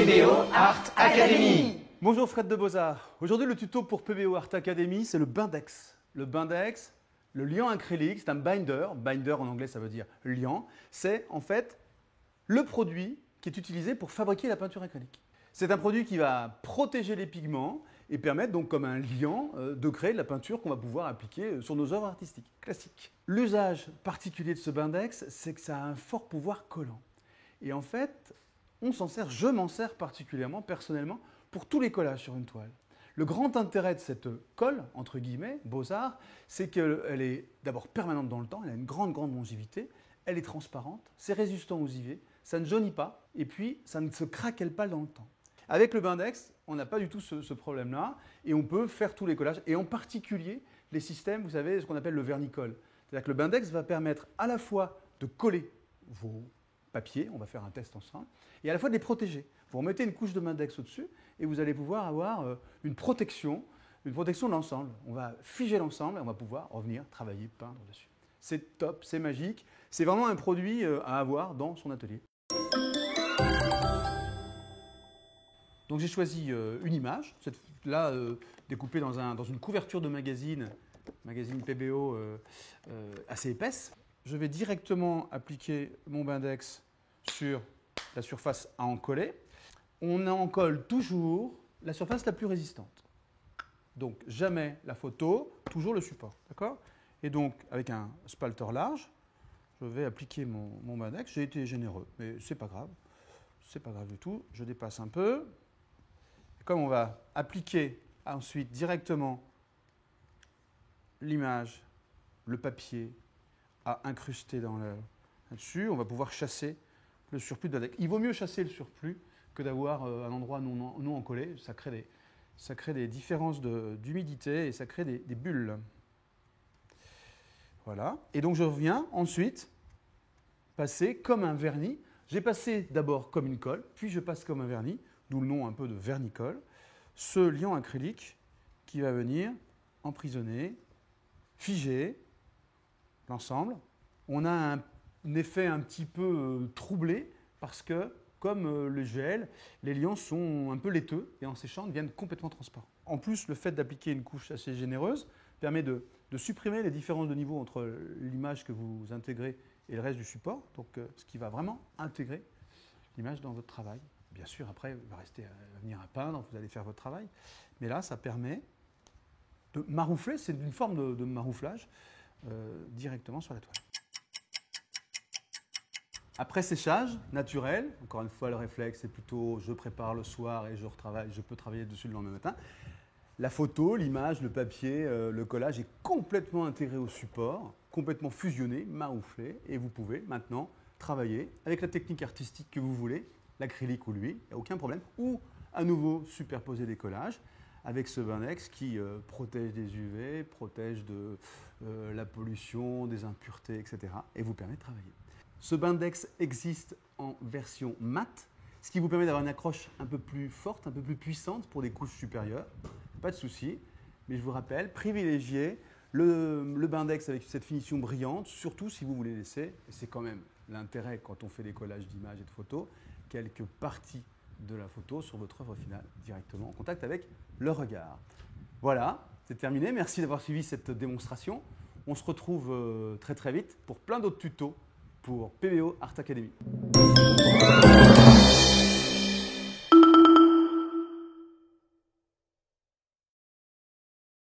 PBO Art Academy. Bonjour Fred de Beaux-Arts. Aujourd'hui le tuto pour PBO Art Academy, c'est le Bindex. Le Bindex, le liant acrylique, c'est un binder. Binder en anglais ça veut dire liant. C'est en fait le produit qui est utilisé pour fabriquer la peinture acrylique. C'est un produit qui va protéger les pigments et permettre donc comme un liant de créer de la peinture qu'on va pouvoir appliquer sur nos œuvres artistiques classiques. L'usage particulier de ce Bindex, c'est que ça a un fort pouvoir collant. Et en fait, je m'en sers particulièrement, personnellement, pour tous les collages sur une toile. Le grand intérêt de cette colle, entre guillemets, Beaux-Arts, c'est qu'elle est d'abord permanente dans le temps, elle a une grande longévité, elle est transparente, c'est résistant aux UV, ça ne jaunit pas, et puis ça ne se craquelle pas dans le temps. Avec le Bindex, on n'a pas du tout ce problème-là, et on peut faire tous les collages, et en particulier les systèmes, vous savez, ce qu'on appelle le vernicole. C'est-à-dire que le Bindex va permettre à la fois de coller vos papiers, on va faire un test ensemble, et à la fois de les protéger. Vous remettez une couche de Bindex au-dessus, et vous allez pouvoir avoir une protection de l'ensemble. On va figer l'ensemble, et on va pouvoir revenir travailler, peindre dessus. C'est top, c'est magique, c'est vraiment un produit à avoir dans son atelier. Donc j'ai choisi une image, là découpée dans une couverture de magazine PBO assez épaisse. Je vais directement appliquer mon Bindex sur la surface à en coller. On en colle toujours la surface la plus résistante. Donc jamais la photo, toujours le support. D'accord ? Et donc avec un spalter large, je vais appliquer mon Bindex. J'ai été généreux, mais c'est pas grave. C'est pas grave du tout. Je dépasse un peu. Comme on va appliquer ensuite directement l'image, le papier à incruster là-dessus, on va pouvoir chasser le surplus de Bindex. Il vaut mieux chasser le surplus que d'avoir un endroit non encollé. Ça crée des différences d'humidité et ça crée des bulles. Voilà. Et donc je reviens ensuite passer comme un vernis. J'ai passé d'abord comme une colle, puis je passe comme un vernis. D'où le nom un peu de vernicole, ce liant acrylique qui va venir emprisonner, figer l'ensemble. On a un effet un petit peu troublé parce que, comme le gel, les liants sont un peu laiteux et en séchant deviennent complètement transparents. En plus, le fait d'appliquer une couche assez généreuse permet de supprimer les différences de niveau entre l'image que vous intégrez et le reste du support, donc ce qui va vraiment intégrer l'image dans votre travail. Bien sûr, après, il va venir à peindre, vous allez faire votre travail. Mais là, ça permet de maroufler, c'est une forme de marouflage directement sur la toile. Après séchage naturel, encore une fois, le réflexe, c'est plutôt je prépare le soir et je peux travailler dessus le lendemain matin. La photo, l'image, le papier, le collage est complètement intégré au support, complètement fusionné, marouflé, et vous pouvez maintenant travailler avec la technique artistique que vous voulez, l'acrylique ou l'huile, il n'y a aucun problème. Ou à nouveau superposer des collages avec ce Bindex qui protège des UV, protège de la pollution, des impuretés, etc. et vous permet de travailler. Ce Bindex existe en version mat, ce qui vous permet d'avoir une accroche un peu plus forte, un peu plus puissante pour des couches supérieures. Pas de souci, mais je vous rappelle, privilégiez le Bindex avec cette finition brillante, surtout si vous voulez laisser, et c'est quand même l'intérêt quand on fait des collages d'images et de photos, quelques parties de la photo sur votre œuvre finale, directement en contact avec le regard. Voilà, c'est terminé. Merci d'avoir suivi cette démonstration. On se retrouve très vite pour plein d'autres tutos pour PBO Art Academy.